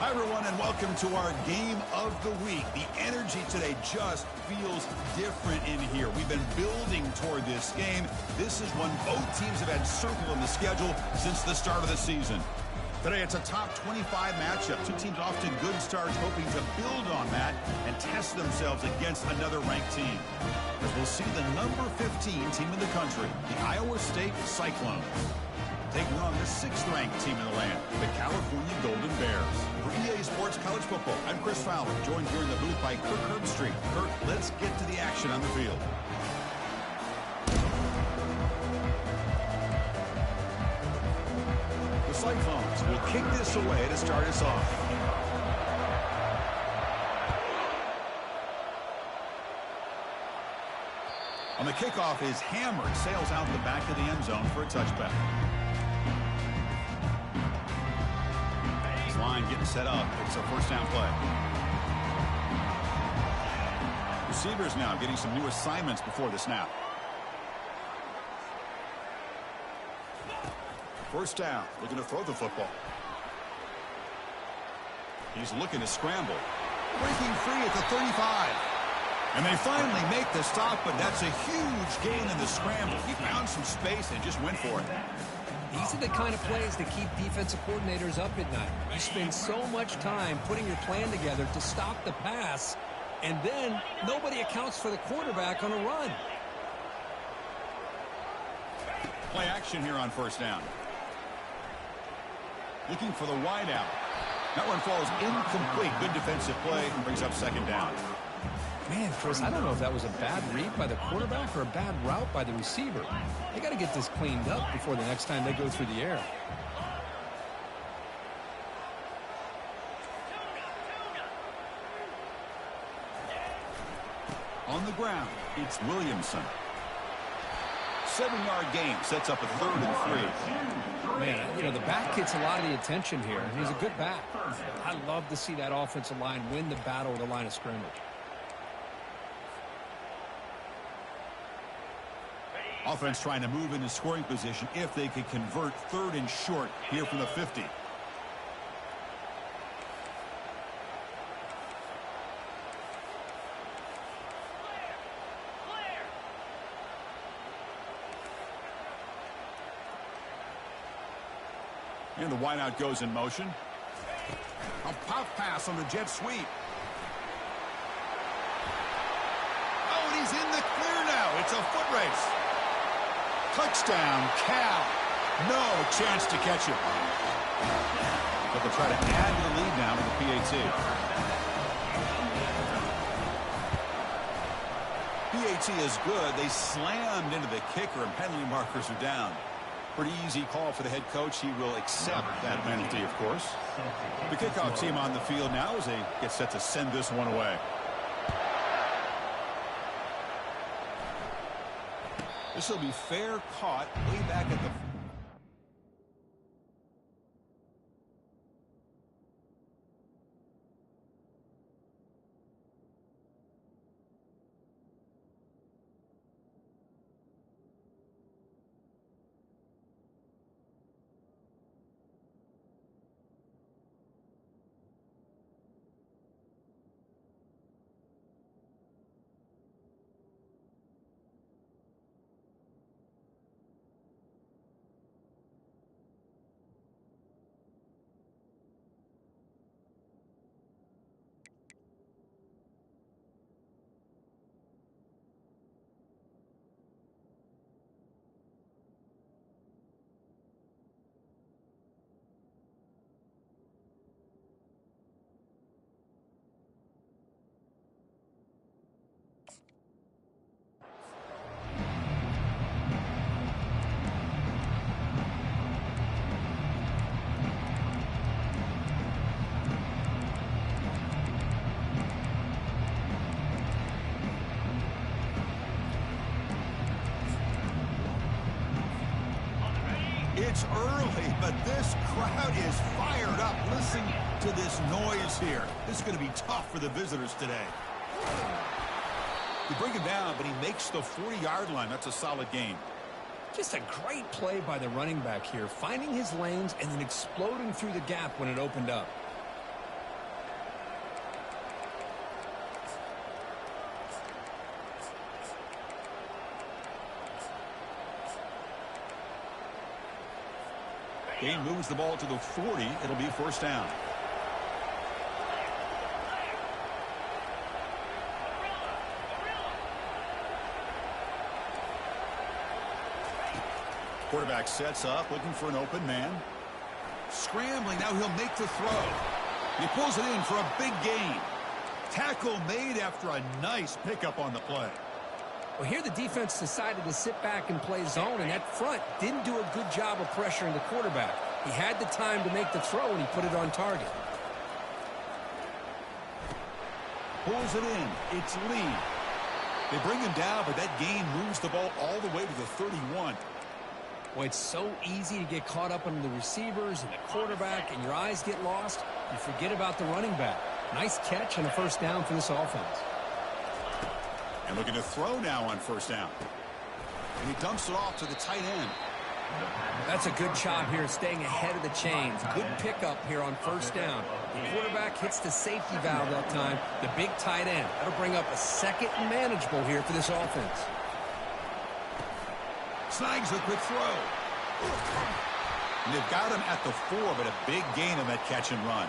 Hi, everyone, and welcome to our game of the week. The energy today just feels different in here. We've been building toward this game. This is one both teams have had circled on the schedule since the start of the season. Today, it's a top 25 matchup. Two teams off to good starts, hoping to build on that and test themselves against another ranked team. As we'll see the number 15 team in the country, the Iowa State Cyclones, taking on the 6th-ranked team in the land, the California Golden Bears. For EA Sports College Football, I'm Chris Fowler, joined here in the booth by Kirk Herbstreit. Kirk, let's get to the action on the field. The Cyclones will kick this away to start us off. On the kickoff, is hammered, sails out the back of the end zone for a touchback. Line getting set up. It's a first down play. Receivers now getting some new assignments before the snap. First down, looking to throw the football. He's looking to scramble. Breaking free at the 35. And they finally make the stop, but that's a huge gain in the scramble. He found some space and just went for it. These are the kind of plays that keep defensive coordinators up at night. You spend so much time putting your plan together to stop the pass, and then nobody accounts for the quarterback on a run. Play action here on first down. Looking for the wideout. That one falls incomplete. Good defensive play and brings up second down. Man, Chris, I don't know if that was a bad read by the quarterback or a bad route by the receiver. They got to get this cleaned up before the next time they go through the air. On the ground, it's Williamson. 7-yard gain sets up a 3rd and 3. Man, you know, the back gets a lot of the attention here. He's a good back. I love to see that offensive line win the battle at the line of scrimmage. Offense trying to move into scoring position if they could convert 3rd and short here from the 50. And the wideout goes in motion. A pop pass on the jet sweep. Oh, and he's in the clear now. It's a foot race. Touchdown, Cal. No chance to catch him. But they'll try to add to the lead now with the PAT. PAT is good. They slammed into the kicker, and penalty markers are down. Pretty easy call for the head coach. He will accept that penalty, of course. The kickoff team on the field now as they get set to send this one away. This will be fair caught way back at the... It's early, but this crowd is fired up. Listen to this noise here. This is going to be tough for the visitors today. They bring him down, but he makes the 40-yard line. That's a solid gain. Just a great play by the running back here, finding his lanes and then exploding through the gap when it opened up. Gain moves the ball to the 40. It'll be first down. Quarterback sets up, looking for an open man. Scrambling, now he'll make the throw. He pulls it in for a big gain. Tackle made after a nice pickup on the play. Well, here the defense decided to sit back and play zone, and that front didn't do a good job of pressuring the quarterback. He had the time to make the throw, and he put it on target. Pulls it in. It's Lee. They bring him down, but that gain moves the ball all the way to the 31. Well, it's so easy to get caught up on the receivers and the quarterback, and your eyes get lost. You forget about the running back. Nice catch and a first down for this offense. And looking to throw now on first down. And he dumps it off to the tight end. That's a good job here, staying ahead of the chains. Good pickup here on first down. The quarterback hits the safety valve that time. The big tight end. That'll bring up a second and manageable here for this offense. Snags a quick throw. And they've got him at the 4, but a big gain on that catch and run.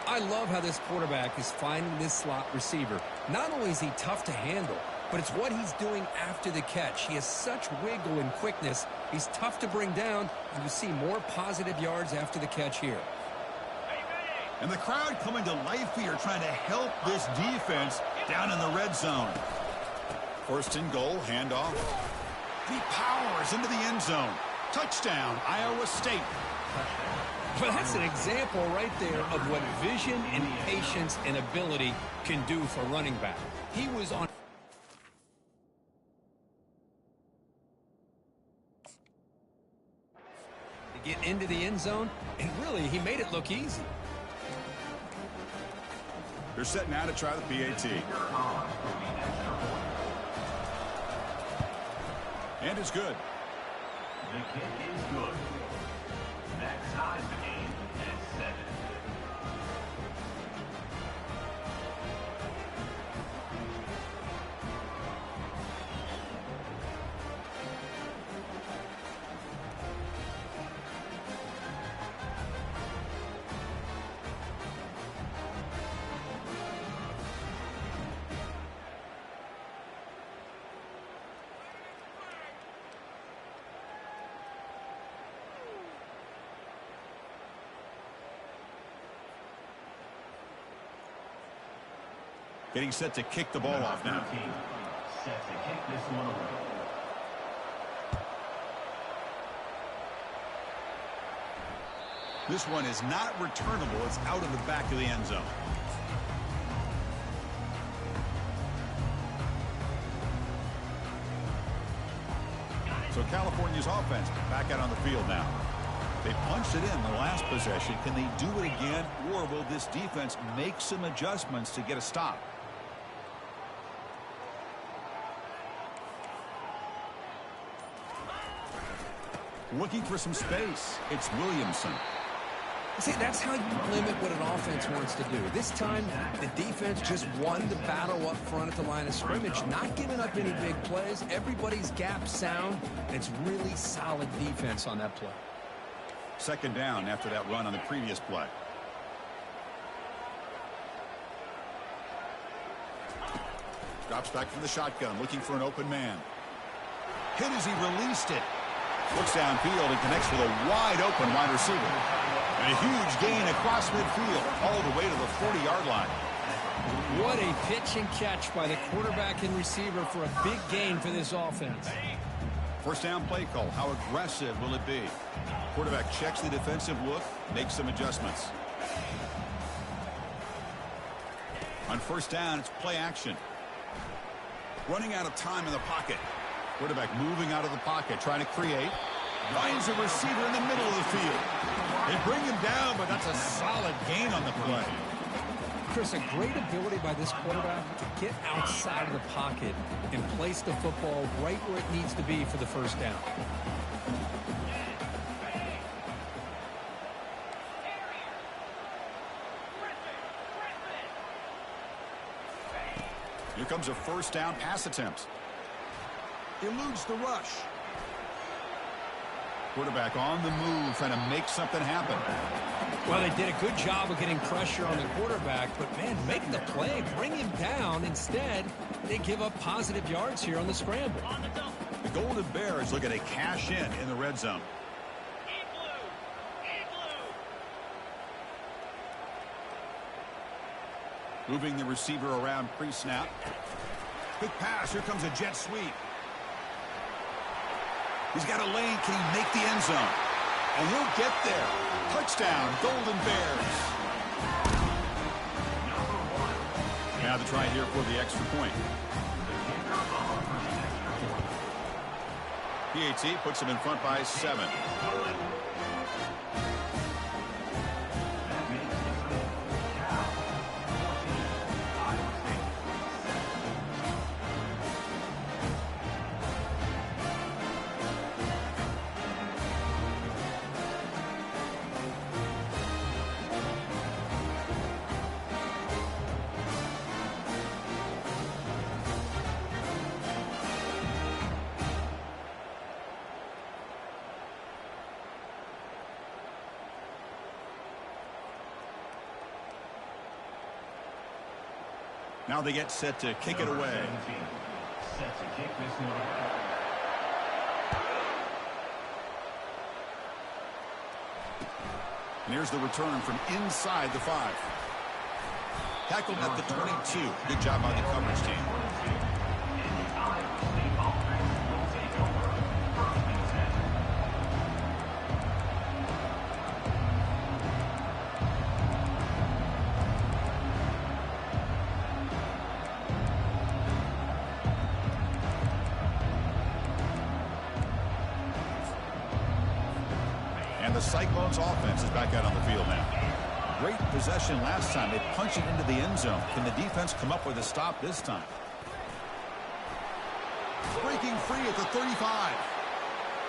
I love how this quarterback is finding this slot receiver. Not only is he tough to handle, but it's what he's doing after the catch. He has such wiggle and quickness. He's tough to bring down, and you see more positive yards after the catch here. And the crowd coming to life here, trying to help this defense down in the red zone. First and goal, handoff. He powers into the end zone. Touchdown, Iowa State. Well, that's an example right there of what vision and patience and ability can do for running back. He was on. To get into the end zone, and really, he made it look easy. They're set now to try the PAT. And it's good. The kick is good. That ties the game at 7. Getting set to kick the ball off now. Set to kick this one away. This one is not returnable. It's out of the back of the end zone. So California's offense back out on the field now. They punched it in the last possession. Can they do it again, or will this defense make some adjustments to get a stop? Looking for some space. It's Williamson. See, that's how you limit what an offense wants to do. This time, the defense just won the battle up front at the line of scrimmage, not giving up any big plays. Everybody's gap sound, and it's really solid defense on that play. Second down after that run on the previous play. Drops back from the shotgun, looking for an open man. Hit as he released it. Looks downfield and connects with a wide-open wide receiver. And a huge gain across midfield, all the way to the 40-yard line. What a pitch and catch by the quarterback and receiver for a big gain for this offense. First down play call. How aggressive will it be? Quarterback checks the defensive look, makes some adjustments. On first down, it's play action. Running out of time in the pocket. Quarterback moving out of the pocket, trying to create. Finds a receiver in the middle of the field. They bring him down, but that's a solid gain on the play. Chris, a great ability by this quarterback to get outside of the pocket and place the football right where it needs to be for the first down. Here comes a first down pass attempt. Eludes the rush. Quarterback on the move, trying to make something happen. Well, they did a good job of getting pressure on the quarterback, but, man, make the play, bring him down. Instead, they give up positive yards here on the scramble. The Golden Bears looking to cash in the red zone. Moving the receiver around pre-snap. Quick pass. Here comes a jet sweep. He's got a lane. Can he make the end zone? And he'll get there. Touchdown, Golden Bears. Now the try here for the extra point. PAT puts him in front by 7. Now they get set to kick it away. Set to kick this one away. And here's the return from inside the 5. Tackled at the 22. Good job by the coverage team. The Cyclones offense is back out on the field now. Great possession last time. They punched it into the end zone. Can the defense come up with a stop this time? Breaking free at the 35.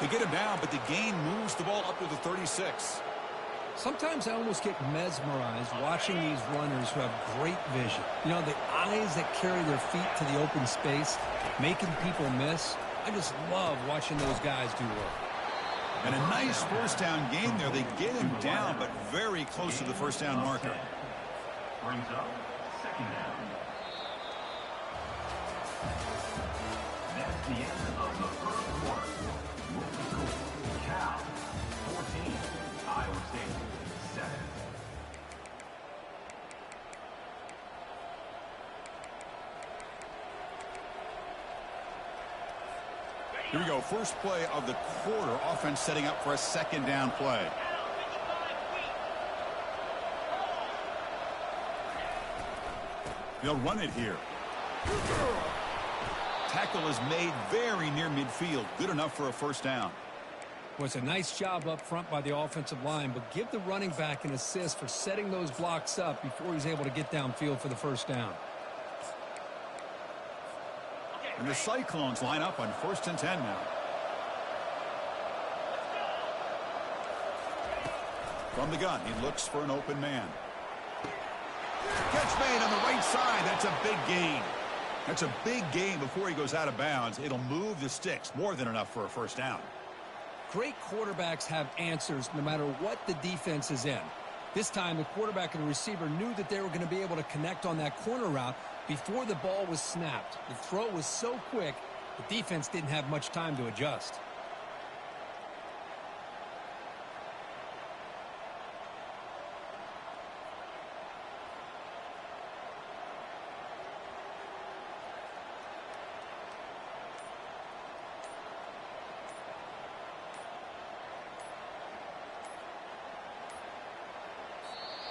They get him down, but the gain moves the ball up to the 36. Sometimes I almost get mesmerized watching these runners who have great vision. You know, the eyes that carry their feet to the open space, making people miss. I just love watching those guys do work. And a nice first down game there. They get him down, but very close to the first down marker. Brings up second down. That's the end of the first quarter. Cal 14, Iowa State 7. Here we go. First play of the quarter. Offense setting up for a second down play. They'll run it here. Tackle is made very near midfield. Good enough for a first down. Well, it's a nice job up front by the offensive line, but give the running back an assist for setting those blocks up before he's able to get downfield for the first down. And the Cyclones line up on 1st and 10 now. From the gun, he looks for an open man. Catch made on the right side. That's a big gain. That's a big gain before he goes out of bounds. It'll move the sticks. More than enough for a first down. Great quarterbacks have answers no matter what the defense is in. This time, the quarterback and the receiver knew that they were going to be able to connect on that corner route before the ball was snapped. The throw was so quick, the defense didn't have much time to adjust.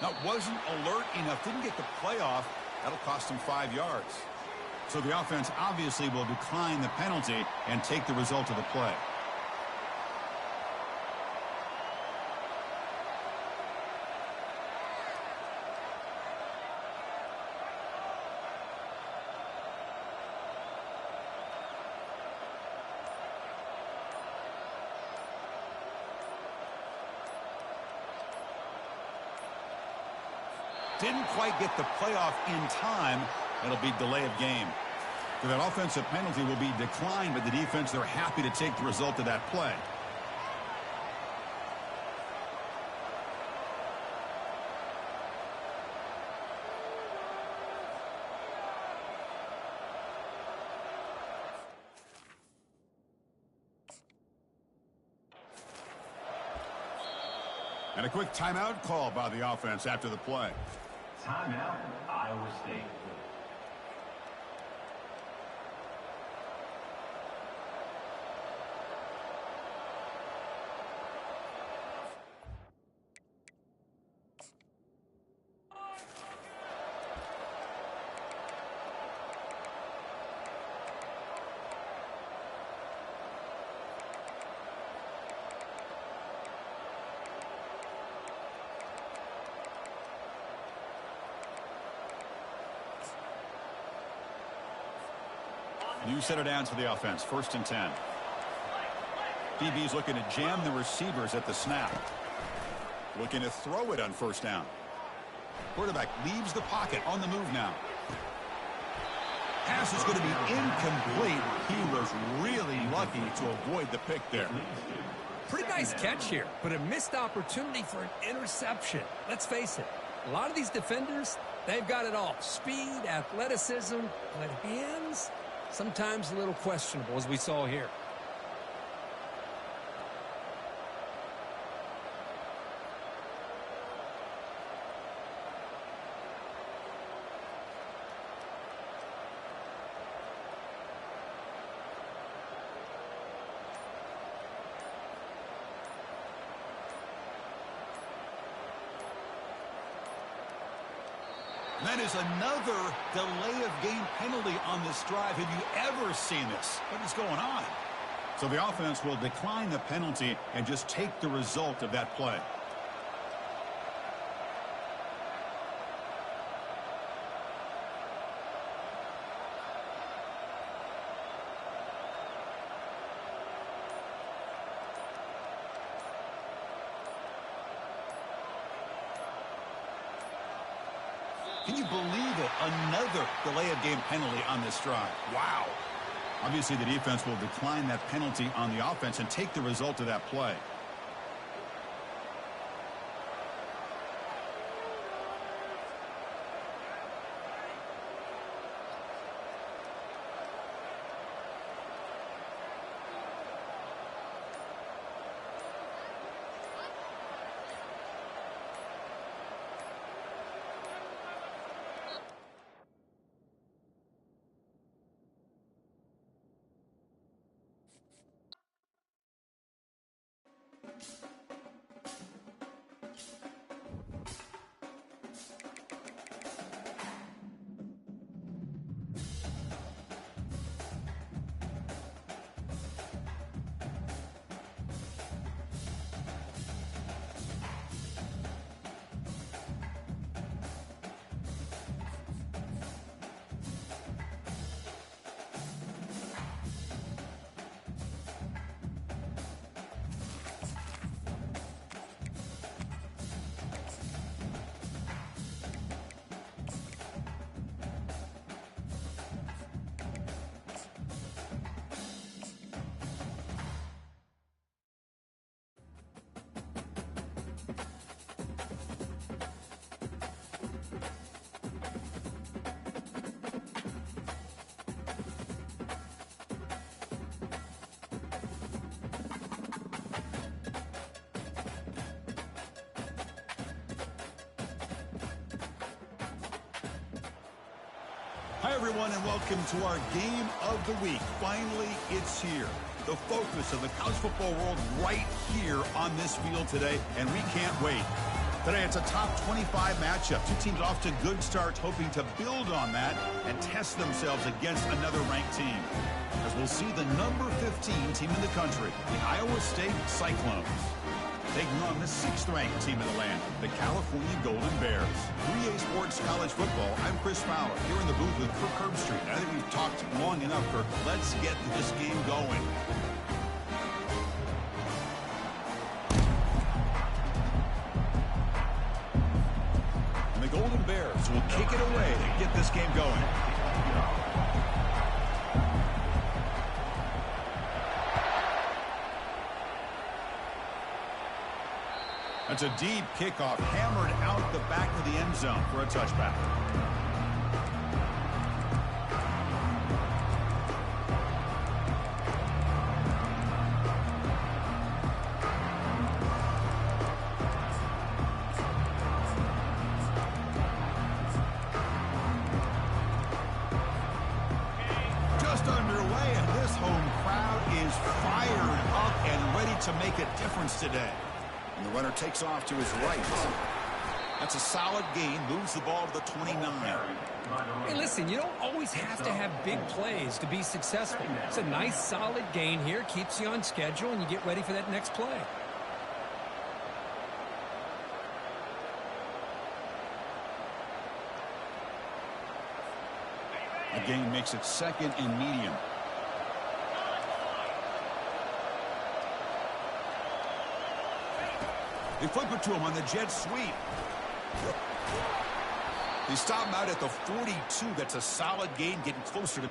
Now, wasn't alert enough, didn't get the play off. That'll cost him 5 yards. So the offense obviously will decline the penalty and take the result of the play. Didn't quite get the playoff in time. It'll be delay of game. So that offensive penalty will be declined, but the defense, they're happy to take the result of that play. And a quick timeout call by the offense after the play. Timeout, Iowa State. New set of downs for the offense. 1st and 10. DB's looking to jam the receivers at the snap. Looking to throw it on 1st down. Quarterback leaves the pocket on the move now. Pass is going to be incomplete. He was really lucky to avoid the pick there. Pretty nice catch here, but a missed opportunity for an interception. Let's face it, a lot of these defenders, they've got it all. Speed, athleticism, but hands, sometimes a little questionable, as we saw here. That is another delay of game penalty on this drive. Have you ever seen this? What is going on? So the offense will decline the penalty and just take the result of that play. Can you believe it? Another delay of game penalty on this drive. Wow. Obviously, the defense will decline that penalty on the offense and take the result of that play. Hi, everyone, and welcome to our Game of the Week. Finally, it's here. The focus of the college football world right here on this field today, and we can't wait. Today, it's a top 25 matchup. Two teams off to good starts, hoping to build on that and test themselves against another ranked team. As we'll see the number 15 team in the country, the Iowa State Cyclones, taking on the 6th-ranked team in the land, the California Golden Bears. 3A Sports College Football, I'm Chris Fowler, here in the booth with Kirk Herbstreit. I think we've talked long enough, Kirk. Let's get this game going. And the Golden Bears will kick it away to get this game going. That's a deep kickoff, hammered out the back of the end zone for a touchback. make a difference today. And the runner takes off to his right. That's a solid gain. Moves the ball to the 29. Hey, listen, you don't always have to have big plays to be successful. It's a nice, solid gain here. Keeps you on schedule, and you get ready for that next play. A gain makes it second and medium. They flip it to him on the jet sweep. They stop him out at the 42. That's a solid gain, getting closer to...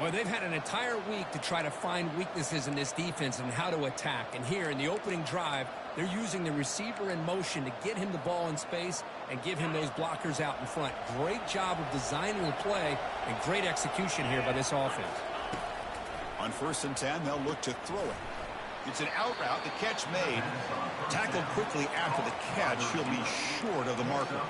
Well, they've had an entire week to try to find weaknesses in this defense and how to attack. And here in the opening drive, they're using the receiver in motion to get him the ball in space and give him those blockers out in front. Great job of designing the play and great execution here by this offense. On 1st and 10, they'll look to throw it. It's an out route. The catch made. Tackled quickly after the catch. He'll be short of the marker.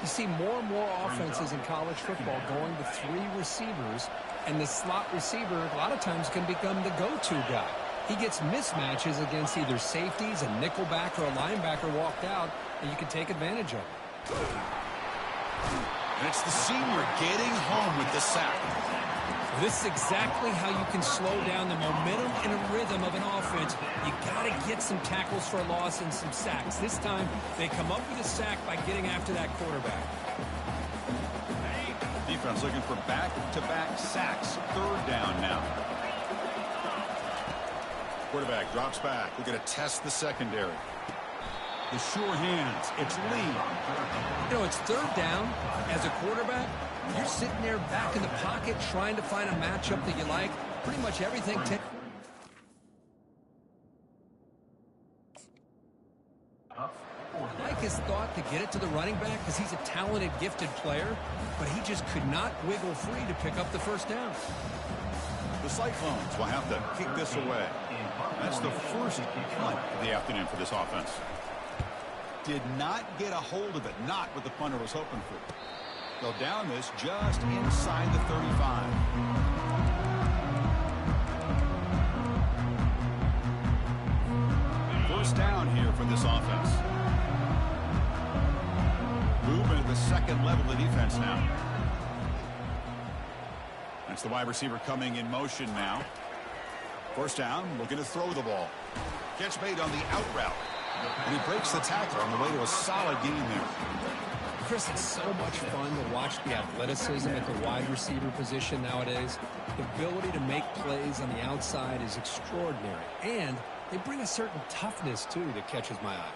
You see more and more offenses in college football going to 3 receivers, and the slot receiver a lot of times can become the go-to guy. He gets mismatches against either safeties, a nickelback, or a linebacker walked out, and you can take advantage of it. And it's the senior getting home with the sack. This is exactly how you can slow down the momentum and rhythm of an offense. You got to get some tackles for a loss and some sacks. This time, they come up with a sack by getting after that quarterback. Defense looking for back-to-back sacks. 3rd down now. Quarterback drops back. We're going to test the secondary. The sure hands. It's Lee. You know, it's 3rd down. As a quarterback, you're sitting there back in the pocket trying to find a matchup that you like. Pretty much everything. Mike has thought to get it to the running back because he's a talented, gifted player, but he just could not wiggle free to pick up the 1st down. The Cyclones will have to kick this away. That's the first punt of the afternoon for this offense. Did not get a hold of it. Not what the punter was hoping for. They'll down this just inside the 35. First down here for this offense. Movement at the 2nd level of the defense now. That's the wide receiver coming in motion now. 1st down, looking to throw the ball. Catch made on the out route. And he breaks the tackle on the way to a solid gain there. Chris, it's so much fun to watch the athleticism at the wide receiver position nowadays. The ability to make plays on the outside is extraordinary. And they bring a certain toughness, too, that catches my eye.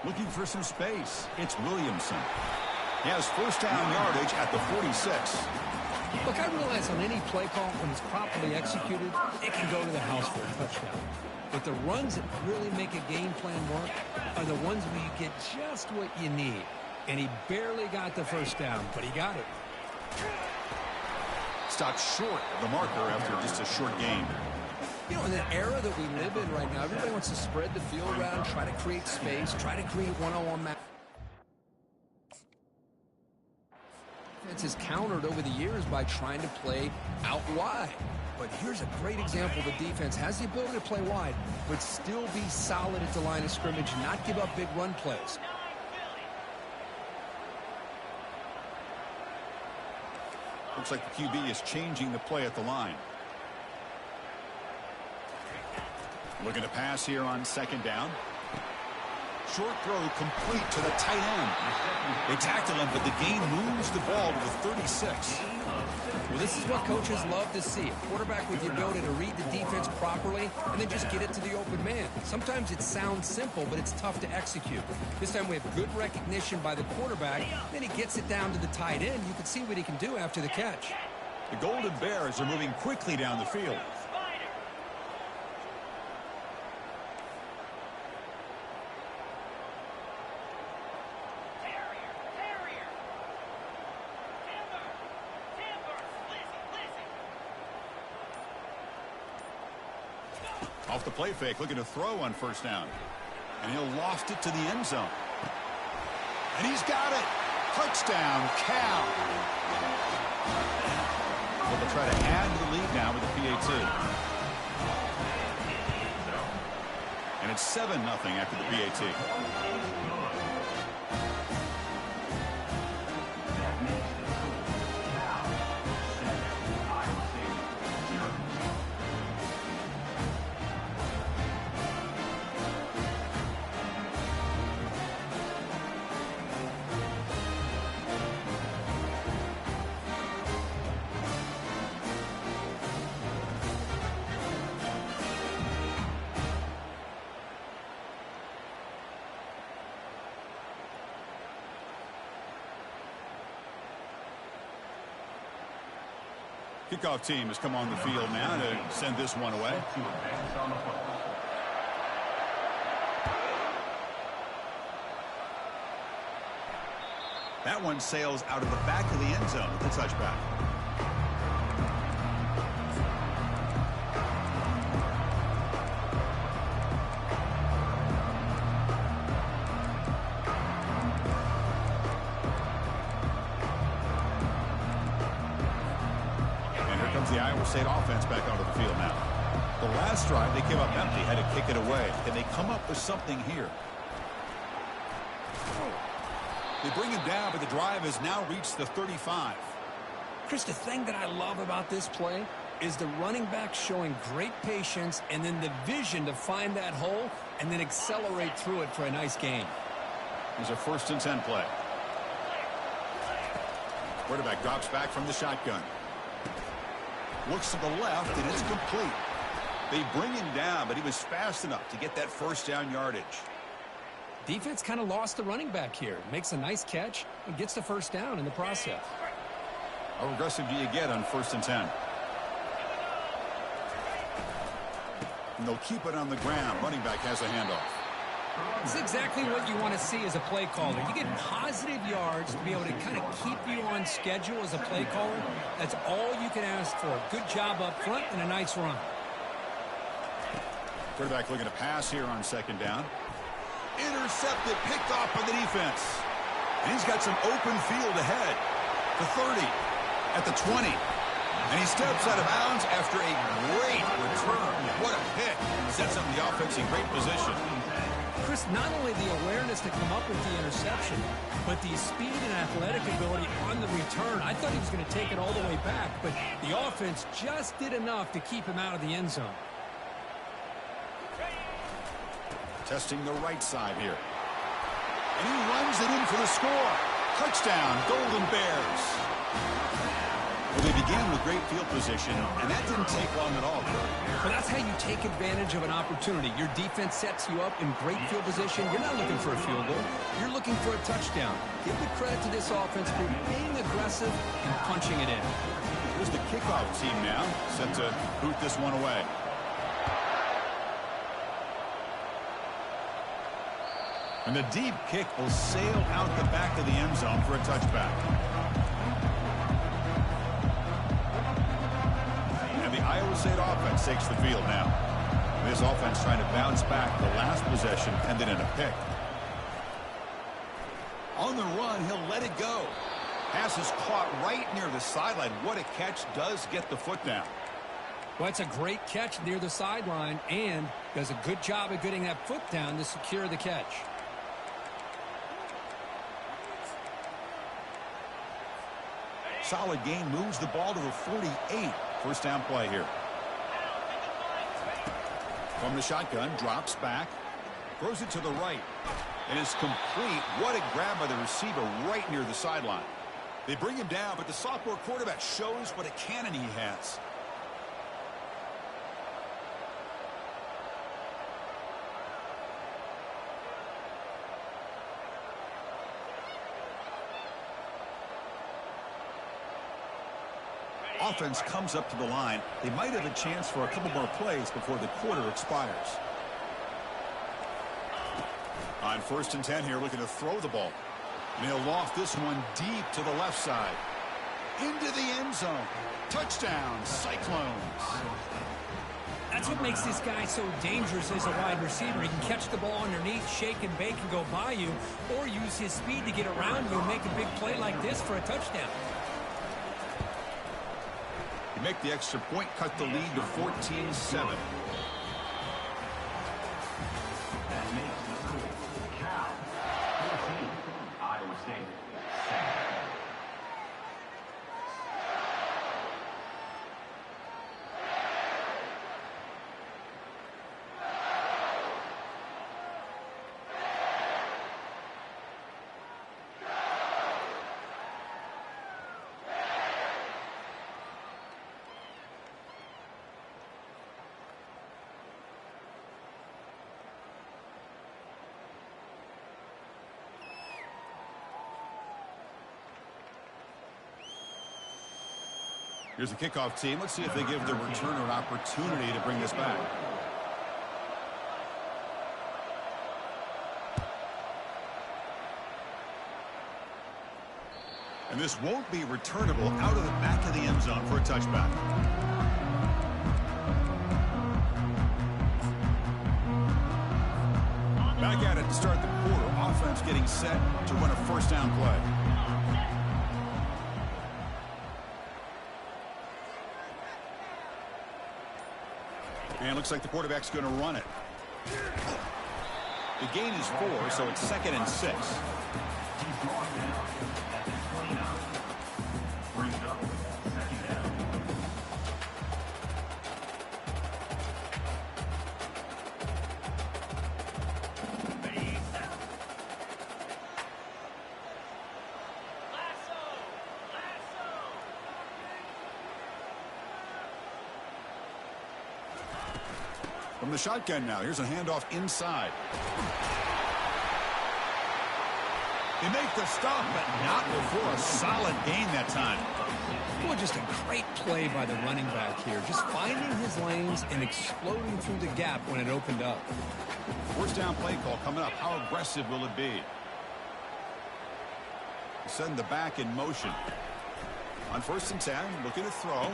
Looking for some space. It's Williamson. He has 1st down yardage at the 46. Look, I realize on any play call, when it's properly executed, it can go to the house for a touchdown. But the runs that really make a game plan work are the ones where you get just what you need. And he barely got the 1st down, but he got it. Stopped short of the marker after just a short gain. You know, in the era that we live in right now, everybody wants to spread the field around, try to create space, try to create one-on-one match. Defense is countered over the years by trying to play out wide. But here's a great example. The defense has the ability to play wide, but still be solid at the line of scrimmage, not give up big run plays. Looks like the QB is changing the play at the line. Looking to pass here on 2nd down. short throw complete to the tight end. They tackle him, but the gain moves the ball to the 36. Well, this is what coaches love to see. A quarterback with the ability to read the defense properly and then just get it to the open man. Sometimes it sounds simple, but it's tough to execute. This time we have good recognition by the quarterback. Then he gets it down to the tight end. You can see what he can do after the catch. The Golden Bears are moving quickly down the field. Off the play fake, looking to throw on first down. And he'll loft it to the end zone. And he's got it. Touchdown, Cal. Well, they'll try to add to the lead now with the PAT. And it's 7-0 after the PAT. Kickoff team has come on the field now to send this one away. That one sails out of the back of the end zone with the touchback. The Iowa State offense back onto the field now. The last drive, they came up empty, had to kick it away. Can they come up with something here? They bring him down, but the drive has now reached the 35. Chris, the thing that I love about this play is the running back showing great patience and then the vision to find that hole and then accelerate through it for a nice gain. Here's a 1st and 10 play. Quarterback drops back from the shotgun. Looks to the left, and it's complete. They bring him down, but he was fast enough to get that first down yardage. Defense kind of lost the running back here. Makes a nice catch and gets the first down in the process. How aggressive do you get on 1st and 10? And they'll keep it on the ground. Running back has a handoff. It's exactly what you want to see as a play caller. You get positive yards to be able to kind of keep you on schedule as a play caller. That's all you can ask for. Good job up front and a nice run. Quarterback looking to pass here on 2nd down. Intercepted, picked off by the defense. And he's got some open field ahead. The 30, at the 20. And he steps out of bounds after a great return. What a pick. Sets up the offense in great position. Chris, not only the awareness to come up with the interception, but the speed and athletic ability on the return. I thought he was going to take it all the way back, but the offense just did enough to keep him out of the end zone. Testing the right side here. And he runs it in for the score. Touchdown, Golden Bears. Well, they began with great field position, and that didn't take long at all, Kurt. Well, that's how you take advantage of an opportunity. Your defense sets you up in great field position. You're not looking for a field goal. You're looking for a touchdown. Give the credit to this offense for being aggressive and punching it in. Here's the kickoff team now, set to boot this one away. And the deep kick will sail out the back of the end zone for a touchback. Iowa State offense takes the field now. This offense trying to bounce back. The last possession ended in a pick. On the run, he'll let it go. Pass is caught right near the sideline. What a catch. Does get the foot down. Well, it's a great catch near the sideline and does a good job of getting that foot down to secure the catch. Solid gain, moves the ball to the 48. First down play here. From the shotgun, drops back, throws it to the right. And it's complete. What a grab by the receiver right near the sideline. They bring him down, but the sophomore quarterback shows what a cannon he has. Offense comes up to the line. They might have a chance for a couple more plays before the quarter expires. On 1st and 10 here, looking to throw the ball. And he'll loft this one deep to the left side. Into the end zone. Touchdown, Cyclones. That's what makes this guy so dangerous as a wide receiver. He can catch the ball underneath, shake and bake and go by you, or use his speed to get around you and make a big play like this for a touchdown. You make the extra point, cut the lead to 14-7. That makes the score. Cal 14, Iowa State 7. Here's the kickoff team. Let's see if they give the returner an opportunity to bring this back. And this won't be returnable out of the back of the end zone for a touchback. Back at it to start the quarter. Offense getting set to run a first down play. And looks like the quarterback's going to run it. The gain is 4, so it's 2nd and 6. He's brought down at the 29. Brings up 2nd down. From the shotgun now, here's a handoff inside. They make the stop, but not before a solid gain that time. Boy, just a great play by the running back here. Just finding his lanes and exploding through the gap when it opened up. First down play call coming up. How aggressive will it be? Send the back in motion. On 1st and 10, looking to throw.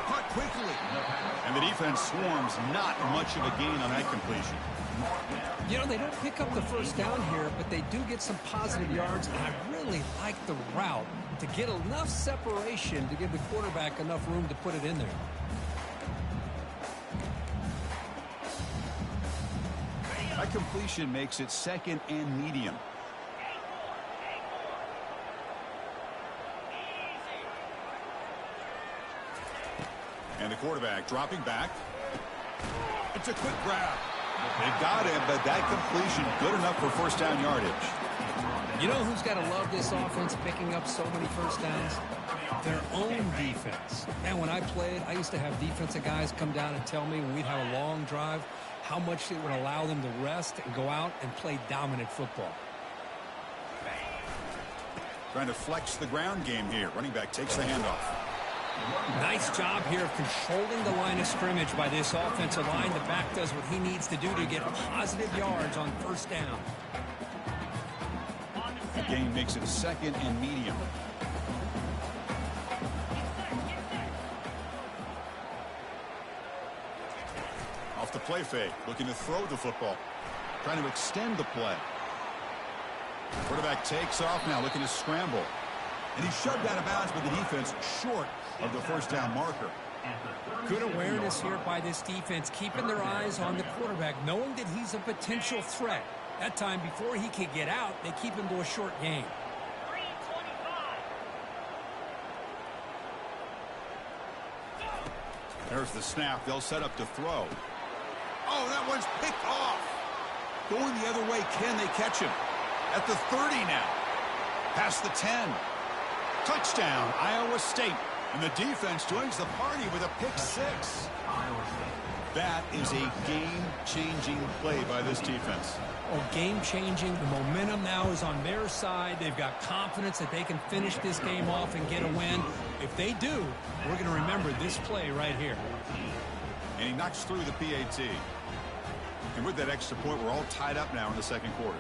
Caught quickly. And the defense swarms. Not much of a gain on that completion. You know, they don't pick up the first down here, but they do get some positive yards, and I really like the route to get enough separation to give the quarterback enough room to put it in there. That completion makes it 2nd and medium. And the quarterback dropping back. It's a quick grab. They got him, but that completion good enough for first down yardage. You know who's got to love this offense picking up so many first downs? Their own defense. And when I played, I used to have defensive guys come down and tell me when we'd have a long drive how much it would allow them to rest and go out and play dominant football. Trying to flex the ground game here. Running back takes the handoff. Nice job here of controlling the line of scrimmage by this offensive line. The back does what he needs to do to get positive yards on first down. The gain makes it 2nd and medium. Off the play fake, looking to throw the football. Trying to extend the play. Quarterback takes off now, looking to scramble. And he's shoved out of bounds by the defense short of the first down marker. Good awareness here by this defense, keeping their eyes on the quarterback, knowing that he's a potential threat. That time, before he can get out, they keep him to a short gain. There's the snap. They'll set up to throw. Oh, that one's picked off. Going the other way, can they catch him? At the 30 now. Past the 10. Touchdown, Iowa State. And the defense joins the party with a pick six. That is a game-changing play by this defense. Oh, game-changing. The momentum now is on their side. They've got confidence that they can finish this game off and get a win. If they do, we're going to remember this play right here. And he knocks through the PAT. And with that extra point, we're all tied up now in the second quarter.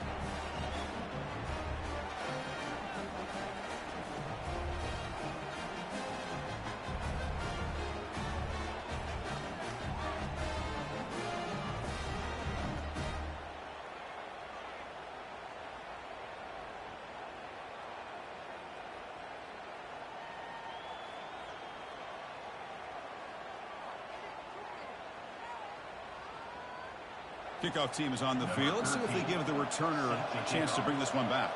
Kickoff team is on the field. See if they give the returner a chance to bring this one back.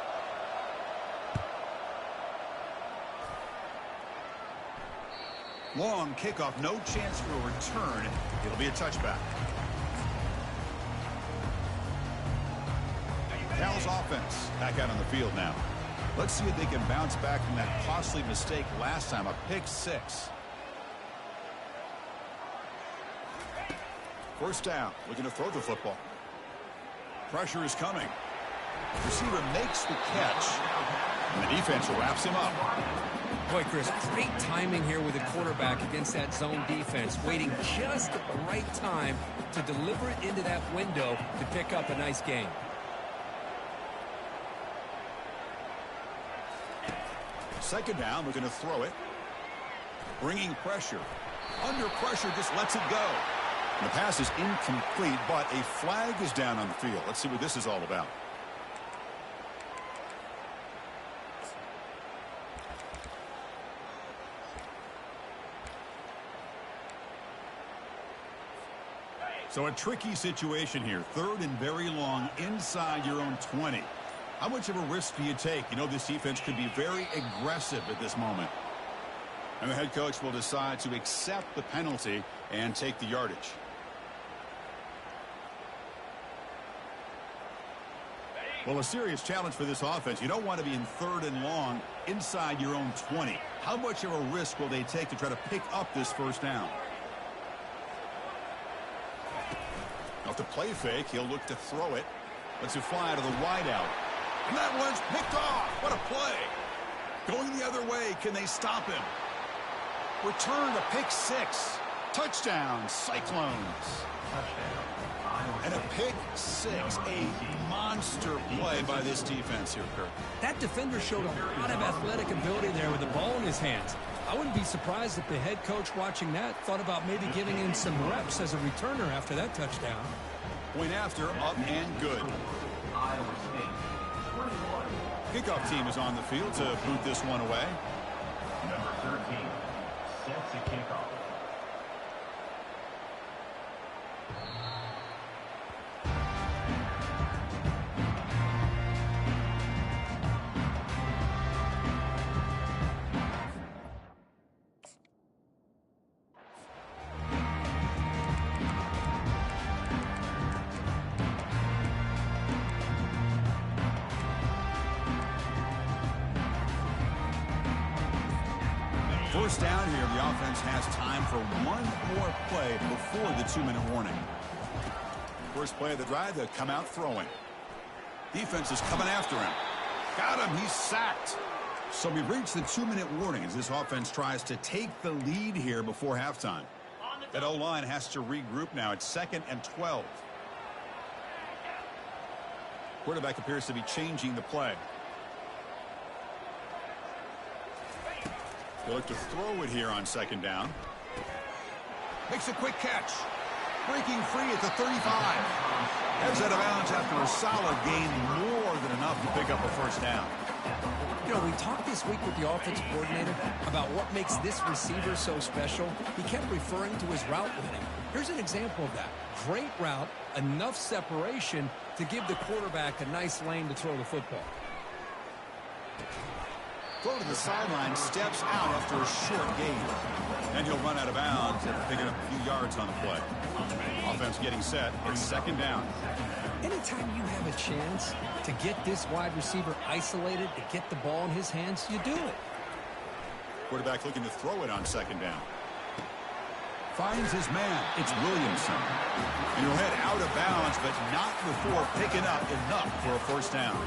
Long kickoff, no chance for a return. It'll be a touchback. Cal's offense back out on the field now. Let's see if they can bounce back from that costly mistake last time, a pick six. First down, looking to throw the football. Pressure is coming. Receiver makes the catch, and the defense wraps him up. Boy, Chris, great timing here with the quarterback against that zone defense, waiting just at the right time to deliver it into that window to pick up a nice gain. Second down, we're going to throw it. Bringing pressure. Under pressure, just lets it go. The pass is incomplete, but a flag is down on the field. Let's see what this is all about. So a tricky situation here. Third and very long inside your own 20. How much of a risk do you take? You know, this defense could be very aggressive at this moment. And the head coach will decide to accept the penalty and take the yardage. Well, a serious challenge for this offense. You don't want to be in third and long inside your own 20. How much of a risk will they take to try to pick up this first down? Off the play fake, he'll look to throw it. Lets it fly to the wideout. And that one's picked off. What a play. Going the other way, can they stop him? Return to pick six. Touchdown, Cyclones. And a pick six, a monster play by this defense here, Kirk. That defender showed a lot of athletic ability there with the ball in his hands. I wouldn't be surprised if the head coach watching that thought about maybe giving him some reps as a returner after that touchdown. Point after, up and good. Kickoff team is on the field to boot this one away. Number 13 sets a kickoff. First down here, the offense has time for one more play before the 2-minute warning. First play of the drive, they'll come out throwing. Defense is coming after him. Got him, he's sacked. So we've reached the 2-minute warning as this offense tries to take the lead here before halftime. That O-line has to regroup now. It's 2nd and 12. Quarterback appears to be changing the play. They'll look to throw it here on 2nd down. Makes a quick catch. Breaking free at the 35. Heads out of bounds after a solid gain, more than enough to pick up a first down. You know, we talked this week with the offensive coordinator about what makes this receiver so special. He kept referring to his route running. Here's an example of that. Great route, enough separation to give the quarterback a nice lane to throw the football. Throw to the sideline, steps out after a short gain. And he'll run out of bounds after picking up a few yards on the play. Offense getting set. It's second down. Anytime you have a chance to get this wide receiver isolated, to get the ball in his hands, you do it. Quarterback looking to throw it on second down. Finds his man. It's Williamson. And he'll head out of bounds, but not before picking up enough for a first down.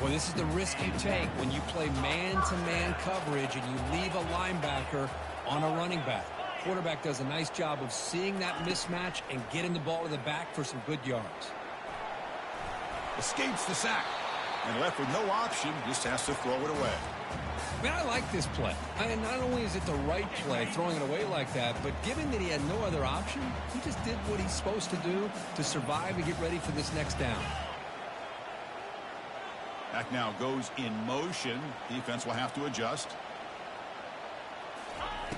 Well, this is the risk you take when you play man-to-man coverage and you leave a linebacker on a running back. Quarterback does a nice job of seeing that mismatch and getting the ball to the back for some good yards. Escapes the sack. And left with no option, just has to throw it away. Man, I like this play. And not only is it the right play, throwing it away like that, but given that he had no other option, he just did what he's supposed to do to survive and get ready for this next down. Back now goes in motion. Defense will have to adjust.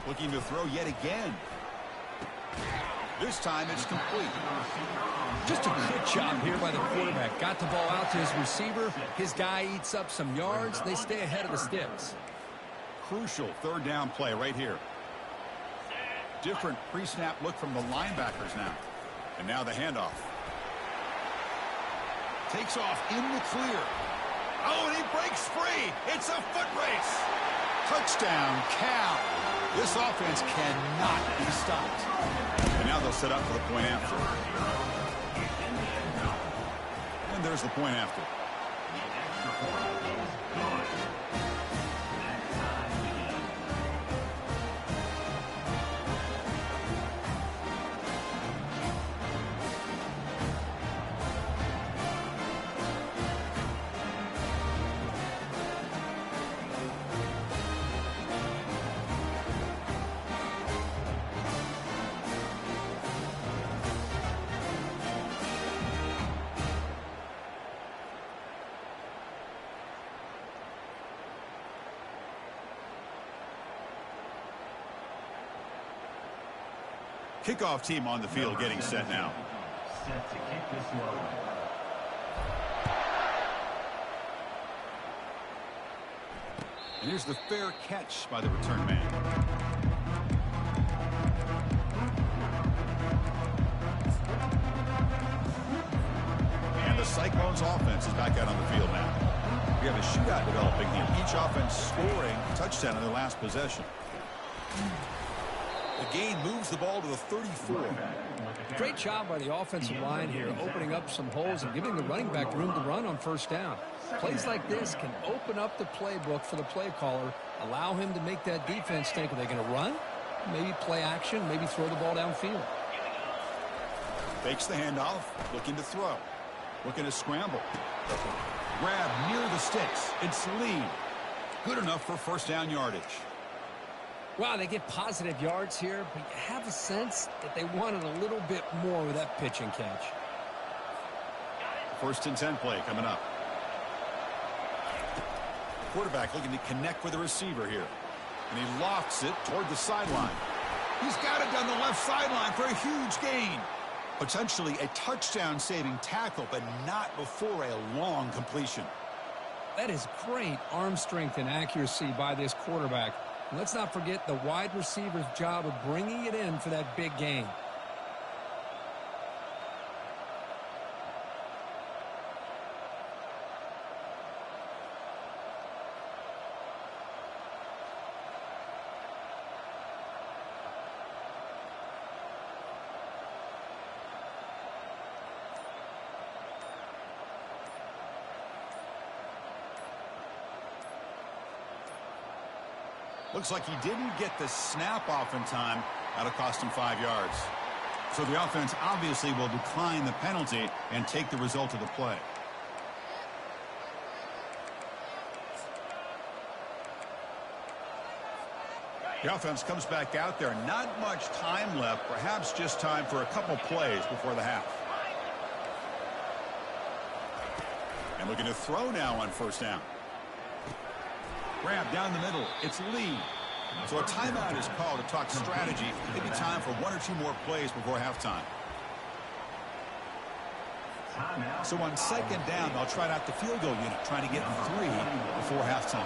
Looking to throw yet again. This time it's complete. Just a good job here by the quarterback. Got the ball out to his receiver. His guy eats up some yards. They stay ahead of the sticks. Crucial third down play right here. Different pre-snap look from the linebackers now. And now the handoff. Takes off in the clear. Oh, and he breaks free. It's a foot race. Touchdown, Cal. This offense cannot be stopped. And now they'll set up for the point after. And there's the point after. Kickoff team on the field getting set now. Set to kick this one. And here's the fair catch by the return man. And the Cyclones offense is back out on the field now. We have a shootout developing here. Each offense scoring a touchdown in their last possession. The gain moves the ball to the 34. Great job by the offensive line here, opening up some holes and giving the running back room to run on first down. Plays like this can open up the playbook for the play caller, allow him to make that defense think, are they going to run? Maybe play action, maybe throw the ball downfield. Fakes the handoff, looking to throw. Looking to scramble. Grab near the sticks. It's Lee. Good enough for first down yardage. Wow, they get positive yards here, but you have a sense that they wanted a little bit more with that pitch and catch. First and 10 play coming up. Quarterback looking to connect with the receiver here. And he lofts it toward the sideline. He's got it down the left sideline for a huge gain. Potentially a touchdown-saving tackle, but not before a long completion. That is great arm strength and accuracy by this quarterback. And let's not forget the wide receiver's job of bringing it in for that big gain. Looks like he didn't get the snap off in time. That'll cost him 5 yards. So the offense obviously will decline the penalty and take the result of the play. The offense comes back out there. Not much time left. Perhaps just time for a couple plays before the half. And looking to throw now on first down. Grab down the middle. It's Lee. So a timeout is called to talk strategy. Maybe time for 1 or 2 more plays before halftime. So on second down, they'll try out the field goal unit, trying to get 3 before halftime.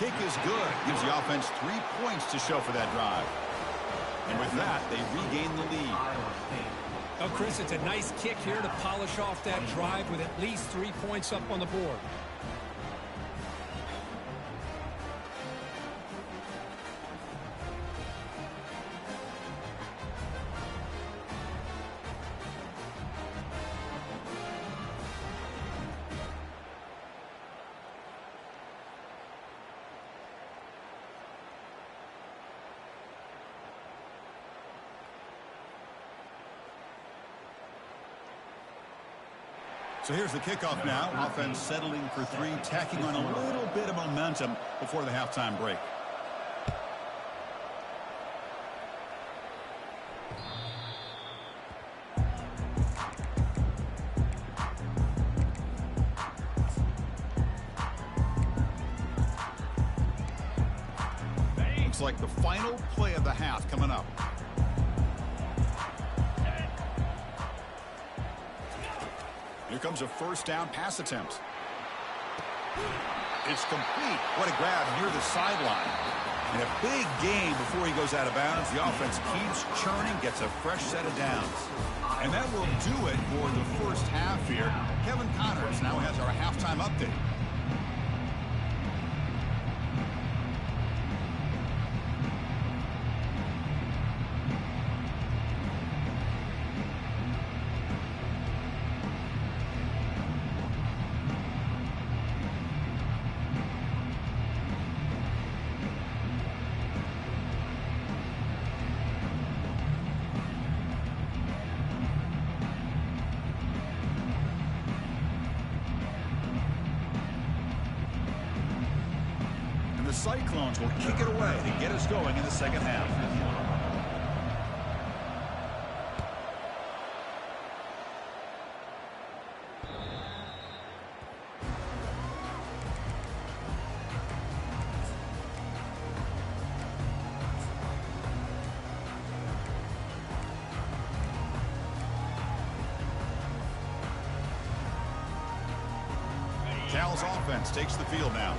kick is good. Gives the offense 3 points to show for that drive. And with that, they regain the lead. Oh, Chris, it's a nice kick here to polish off that drive with at least 3 points up on the board. So here's the kickoff now. Offense settling for 3, tacking on a little bit of momentum before the halftime break. Looks like the final play of the half coming up. Here comes a first down pass attempt. It's complete. What a grab near the sideline. And a big gain before he goes out of bounds. The offense keeps churning, gets a fresh set of downs. And that will do it for the first half here. Kevin Connors now has our halftime update. The Cyclones will kick it away to get us going in the second half. Cal's offense takes the field now.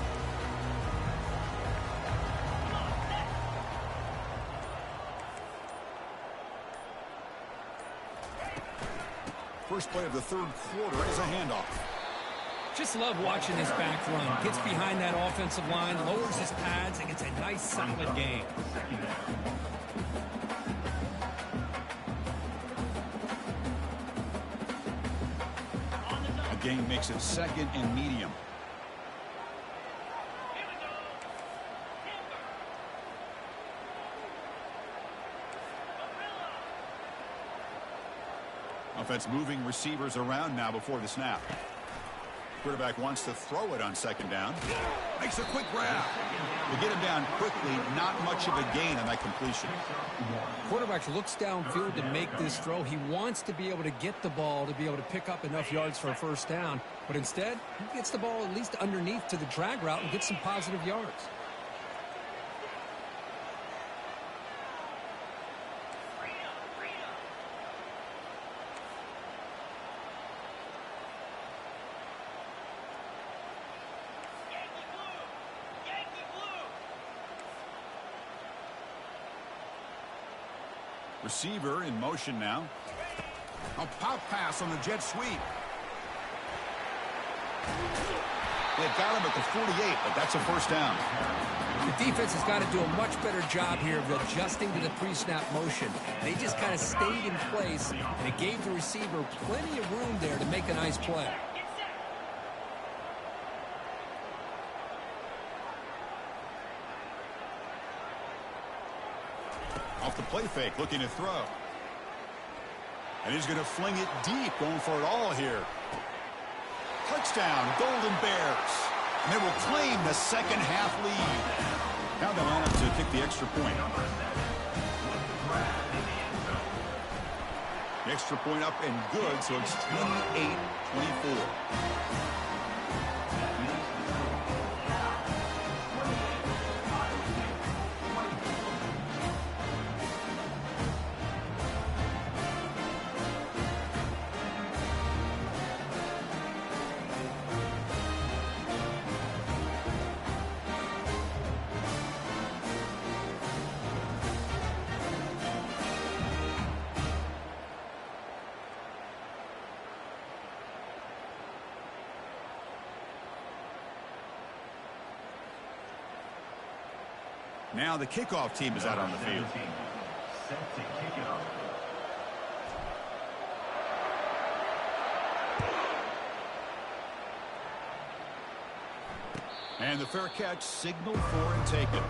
First play of the third quarter is a handoff. Just love watching this back run. Gets behind that offensive line, lowers his pads, and gets a nice, solid gain. A gain makes it second and medium. Offense moving receivers around now before the snap. Quarterback wants to throw it on second down. Makes a quick grab. To get him down quickly, not much of a gain on that completion. Quarterback looks downfield to make this throw. He wants to be able to get the ball to be able to pick up enough yards for a first down. But instead, he gets the ball at least underneath to the drag route and gets some positive yards. Receiver in motion now. A pop pass on the jet sweep. They've got him at the 48, but that's a first down. The defense has got to do a much better job here of adjusting to the pre-snap motion. They just kind of stayed in place, and it gave the receiver plenty of room there to make a nice play. Off the play fake, looking to throw. And he's going to fling it deep, going for it all here. Touchdown, Golden Bears. And they will claim the second half lead. Now they line up to kick the extra point. The extra point up and good, so it's 28-24. Now the kickoff team is out on the field. Set to kick it off. And the fair catch signaled for and taken.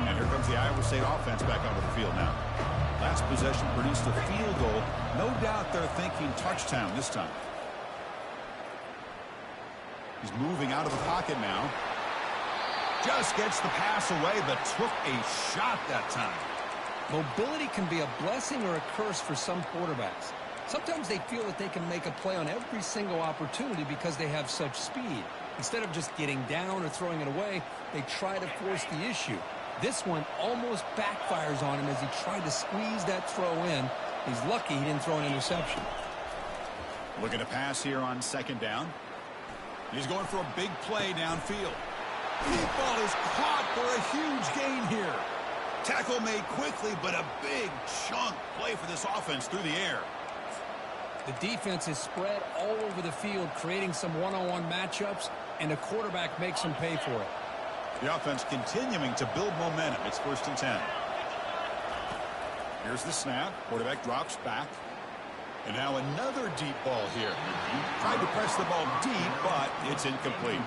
And here comes the Iowa State offense back onto the field now. Last possession produced a field goal. No doubt they're thinking touchdown this time. He's moving out of the pocket now. Just gets the pass away, but took a shot that time. Mobility can be a blessing or a curse for some quarterbacks. Sometimes they feel that they can make a play on every single opportunity because they have such speed. Instead of just getting down or throwing it away, they try to force the issue. This one almost backfires on him as he tried to squeeze that throw in. He's lucky he didn't throw an interception. Looking to pass here on second down. He's going for a big play downfield. Deep ball is caught for a huge gain here. Tackle made quickly, but a big chunk play for this offense through the air. The defense is spread all over the field, creating some one-on-one matchups, and the quarterback makes them pay for it. The offense continuing to build momentum. It's 1st and 10. Here's the snap. Quarterback drops back. And now another deep ball here. Tried to press the ball deep, but it's incomplete.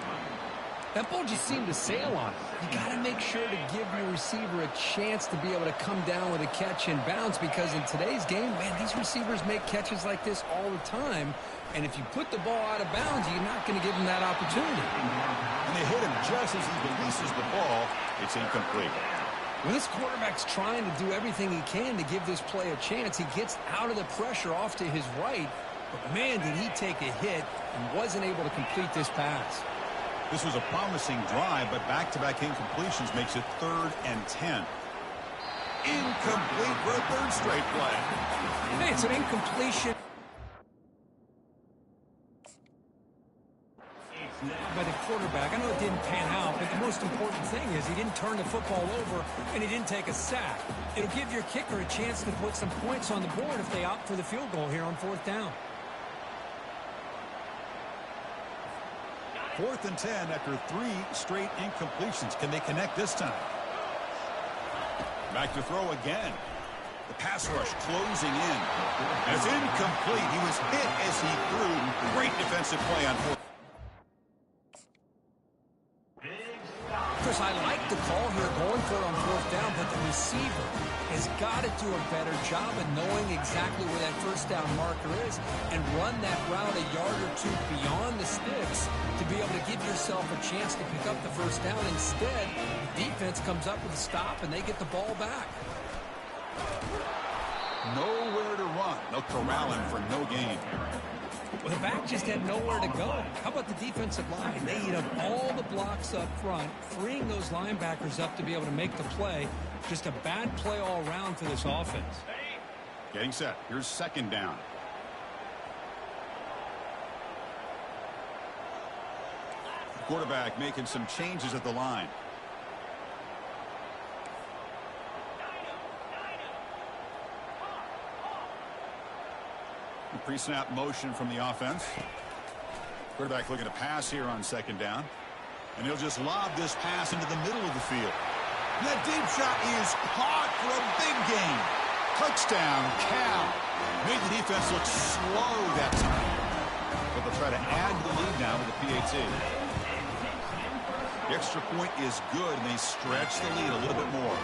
That ball just seemed to sail on it. You got to make sure to give your receiver a chance to be able to come down with a catch in bounds, because in today's game, man, these receivers make catches like this all the time. And if you put the ball out of bounds, you're not going to give them that opportunity. And they hit him just as he releases the ball. It's incomplete. When this quarterback's trying to do everything he can to give this play a chance, he gets out of the pressure off to his right. But, man, did he take a hit and wasn't able to complete this pass. This was a promising drive, but back-to-back incompletions makes it 3rd and 10. Incomplete for a 3rd straight play. Hey, it's an incompletion by the quarterback. I know it didn't pan out, but the most important thing is he didn't turn the football over and he didn't take a sack. It'll give your kicker a chance to put some points on the board if they opt for the field goal here on 4th down. 4th and 10 after 3 straight incompletions. Can they connect this time? Back to throw again. The pass rush closing in. And it's incomplete. He was hit as he threw. Great defensive play on 4th. Chris, I like the call here going for it on 4th down, but the receiver has got to do a better job of knowing exactly where that 1st down marker is and run that route a yard or two beyond the sticks to be able to give yourself a chance to pick up the 1st down. Instead, the defense comes up with a stop and they get the ball back. Nowhere to run. They'll corral him for no gain. Well, the back just had nowhere to go. How about the defensive line? They eat up all the blocks up front, freeing those linebackers up to be able to make the play. Just a bad play all around for this offense. Getting set. Here's 2nd down. Quarterback making some changes at the line. Pre-snap motion from the offense. Quarterback looking to pass here on 2nd down. And he'll just lob this pass into the middle of the field. And that deep shot is caught for a big gain. Touchdown, Cal. Made the defense look slow that time. But they'll try to add to the lead now with the PAT. The extra point is good, and they stretch the lead a little bit more.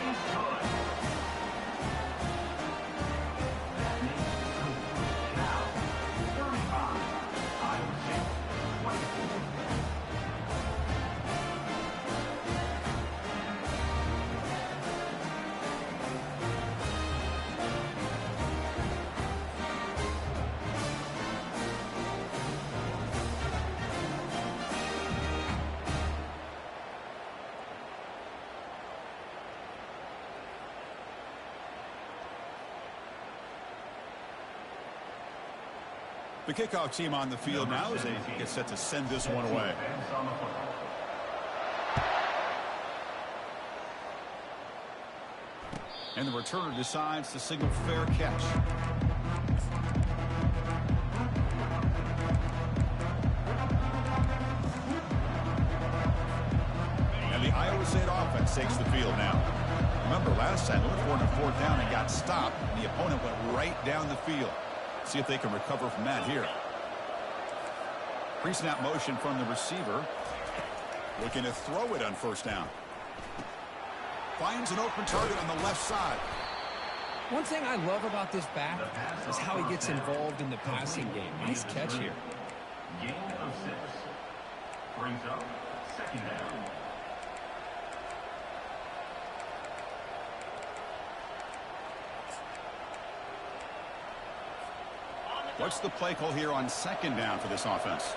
The kickoff team on the field now as they get set to send this one away. And the returner decides to signal fair catch. And the Iowa State offense takes the field now. Remember, last time they went for it on 4th down and got stopped, and the opponent went right down the field. See if they can recover from that here. Pre-snap motion from the receiver. Looking to throw it on 1st down. Finds an open target on the left side. One thing I love about this back is how he gets involved in the passing game. Nice catch here. Gain of 6. Brings up 2nd down. What's the play call here on 2nd down for this offense?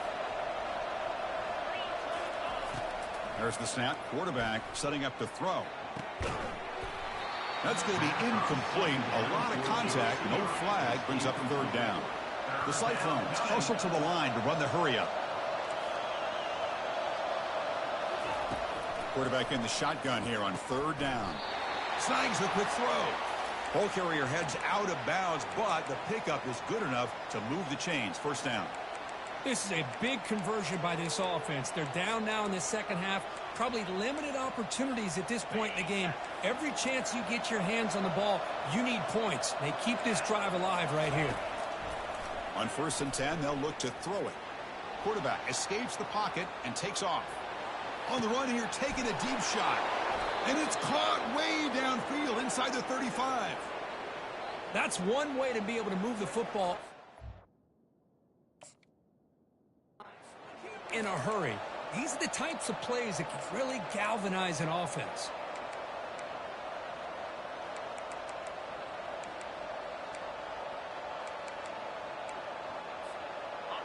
There's the snap. Quarterback setting up to throw. That's going to be incomplete. A lot of contact. No flag. Brings up a 3rd down. The Cyclones hustle to the line to run the hurry up. Quarterback in the shotgun here on 3rd down. Snags the quick throw. Ball carrier heads out of bounds, but the pickup is good enough to move the chains. 1st down. This is a big conversion by this offense. They're down now in the 2nd half. Probably limited opportunities at this point in the game. Every chance you get your hands on the ball, you need points. They keep this drive alive right here. On 1st and 10, they'll look to throw it. Quarterback escapes the pocket and takes off. On the run here, taking a deep shot. And it's caught way downfield inside the 35. That's one way to be able to move the football in a hurry. These are the types of plays that can really galvanize an offense.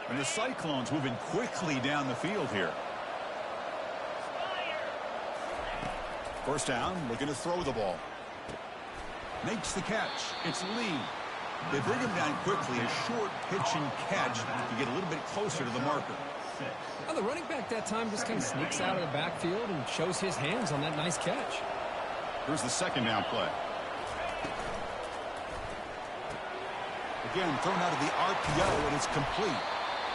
And the Cyclones moving quickly down the field here. 1st down, looking to throw the ball. Makes the catch. It's Lee. They bring him down quickly. A short pitch and catch to get a little bit closer to the marker. Well, the running back that time just kind of sneaks out of the backfield and shows his hands on that nice catch. Here's the 2nd down play. Again, thrown out of the RPO, and it's complete.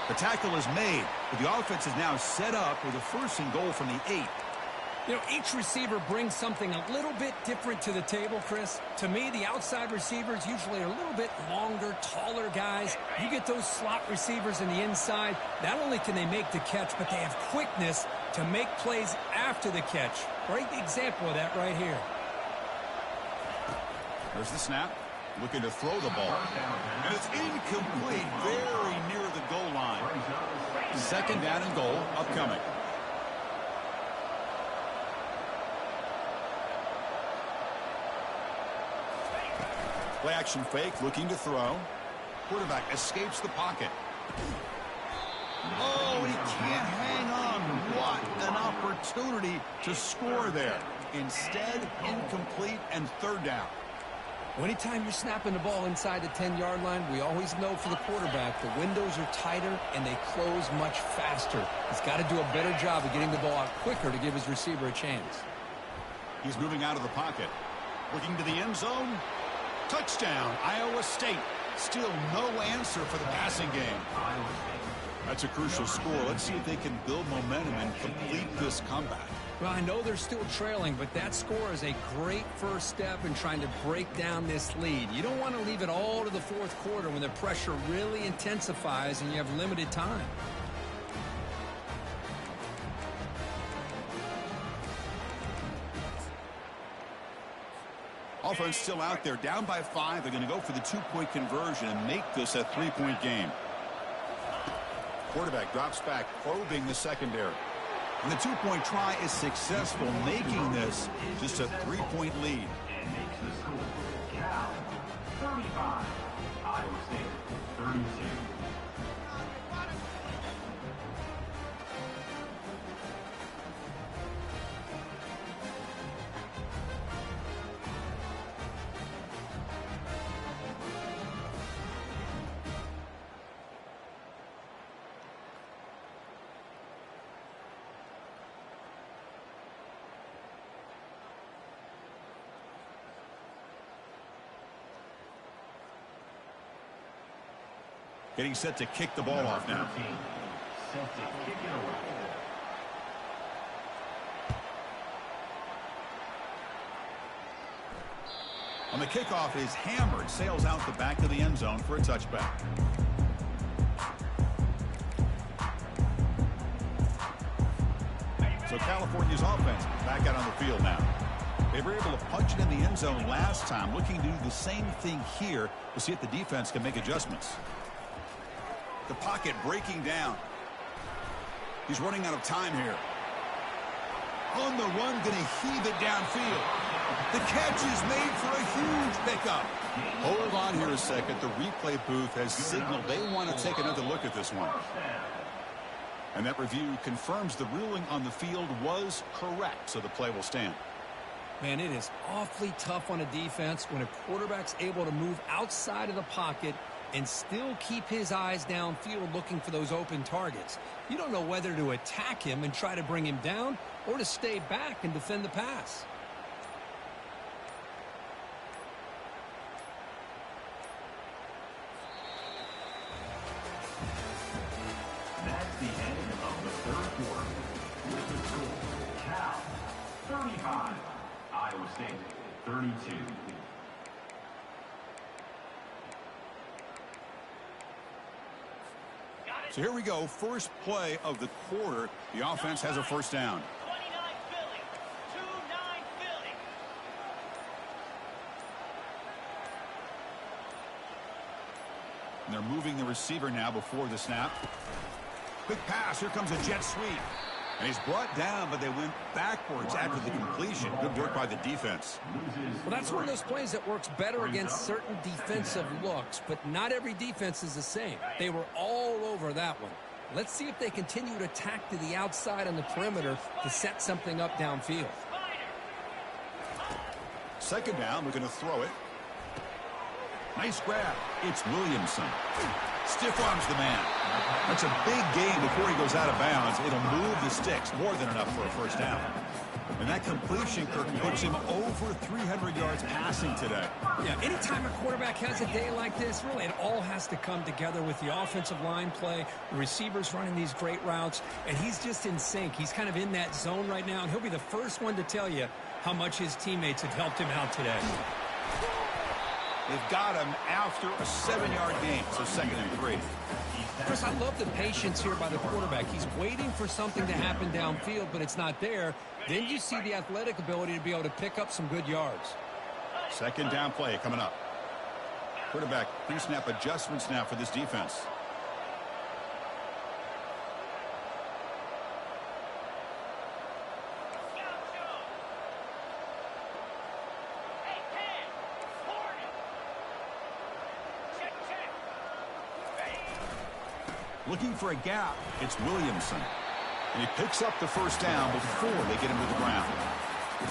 The tackle is made, but the offense is now set up with a 1st and goal from the 8. You know, each receiver brings something a little bit different to the table, Chris. To me, the outside receivers usually are a little bit longer, taller guys. You get those slot receivers in the inside, not only can they make the catch, but they have quickness to make plays after the catch. Great example of that right here. There's the snap. Looking to throw the ball. And it's incomplete, very near the goal line. 2nd down and goal upcoming. Play action fake, looking to throw. Quarterback escapes the pocket. Oh, he can't hang on. What an opportunity to score there. Instead, incomplete and 3rd down. Well, anytime you're snapping the ball inside the 10-yard line, we always know for the quarterback, the windows are tighter and they close much faster. He's got to do a better job of getting the ball out quicker to give his receiver a chance. He's moving out of the pocket. Looking to the end zone. Touchdown, Iowa State. Still no answer for the passing game. That's a crucial score. Let's see if they can build momentum and complete this comeback. Well, I know they're still trailing, but that score is a great first step in trying to break down this lead. You don't want to leave it all to the 4th quarter when the pressure really intensifies and you have limited time. Offense still out there, down by 5. They're going to go for the 2-point conversion and make this a 3-point game. Quarterback drops back, probing the secondary. And the 2-point try is successful, making this just a 3-point lead. And makes the score. Cal 35. Iowa State 32. Getting set to kick the ball off now. Set to kick it away. On the kickoff, is hammered, sails out the back of the end zone for a touchback. So California's offense back out on the field now. They were able to punch it in the end zone last time, looking to do the same thing here to see if the defense can make adjustments. The pocket breaking down. He's running out of time here. On the run, going to heave it downfield. The catch is made for a huge pickup. Hold on here a second. The replay booth has signaled they want to take another look at this one. And that review confirms the ruling on the field was correct, so the play will stand. Man, it is awfully tough on a defense when a quarterback's able to move outside of the pocket and still keep his eyes downfield looking for those open targets. You don't know whether to attack him and try to bring him down or to stay back and defend the pass. That's the end of the third quarter. With the score, Cal 35, Iowa State 32. So here we go, first play of the quarter. The offense has a first down. 29 Philly. 2-9 Philly. And they're moving the receiver now before the snap. Quick pass, here comes a jet sweep. And he's brought down, but they went backwards after the completion. Good work by the defense. Well, that's one of those plays that works better against certain defensive looks, but not every defense is the same. They were all over that one. Let's see if they continue to attack to the outside on the perimeter to set something up downfield. Second down, we're going to throw it. Nice grab. It's Williamson. Stiff arms the man. That's a big gain before he goes out of bounds. It'll move the sticks, more than enough for a first down. And that completion, Kirk, puts him over 300 yards passing today. Yeah, anytime a quarterback has a day like this, really it all has to come together with the offensive line play, the receivers running these great routes, and he's just in sync. He's kind of in that zone right now, and he'll be the first one to tell you how much his teammates have helped him out today. They've got him after a 7-yard gain, so 2nd and 3. Chris, I love the patience here by the quarterback. He's waiting for something to happen downfield, but it's not there. Then you see the athletic ability to be able to pick up some good yards. Second down play coming up. Quarterback pre-snap adjustments now for this defense. Looking for a gap, it's Williamson. And he picks up the first down before they get him to the ground.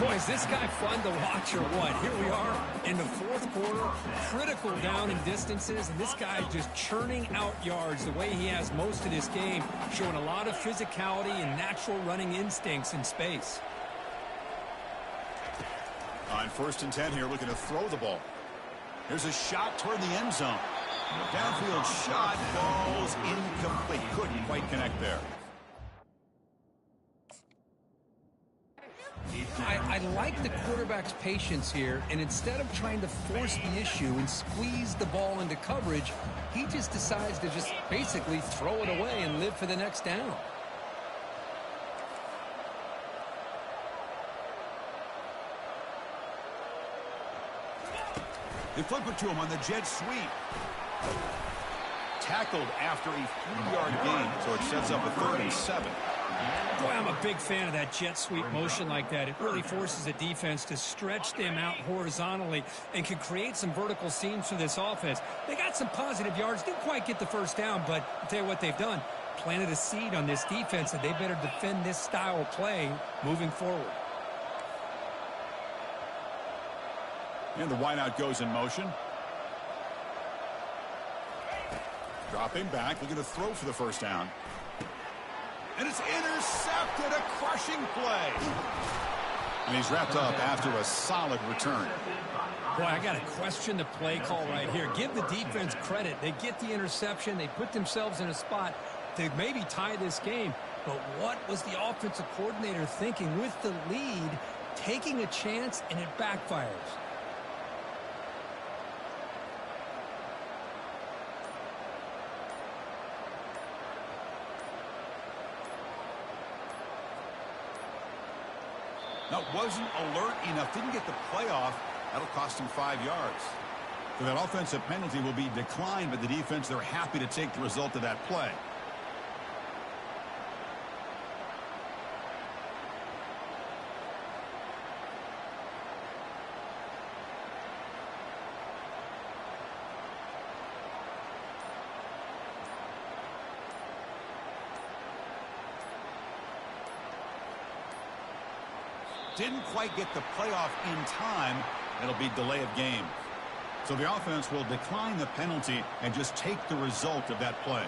Boy, is this guy fun to watch or what? Here we are in the fourth quarter, critical down in distances, and this guy just churning out yards the way he has most of this game, showing a lot of physicality and natural running instincts in space. On 1st and 10 here, looking to throw the ball. Here's a shot toward the end zone. Downfield shot, ball's incomplete. Couldn't quite connect there. I like the quarterback's patience here, and instead of trying to force the issue and squeeze the ball into coverage, he just decides to just basically throw it away and live for the next down. They flip it to him on the jet sweep. Tackled after a 3-yard gain, so it sets up a 3rd and 7. Boy, I'm a big fan of that jet sweep motion like that. It really forces a defense to stretch them out horizontally and can create some vertical seams for this offense. They got some positive yards, didn't quite get the first down, but I'll tell you what they've done. Planted a seed on this defense, and they better defend this style of play moving forward. And the wideout goes in motion. Dropping back, looking to throw for the first down. And it's intercepted, a crushing play. And he's wrapped up after a solid return. Boy, I got to question the play call right here. Give the defense credit. They get the interception. They put themselves in a spot to maybe tie this game. But what was the offensive coordinator thinking with the lead, taking a chance, and it backfires? No, wasn't alert enough. Didn't get the play off. That'll cost him 5 yards. So that offensive penalty will be declined by the defense. They're happy to take the result of that play. Didn't quite get the playoff in time. It'll be delay of game. So the offense will decline the penalty and just take the result of that play.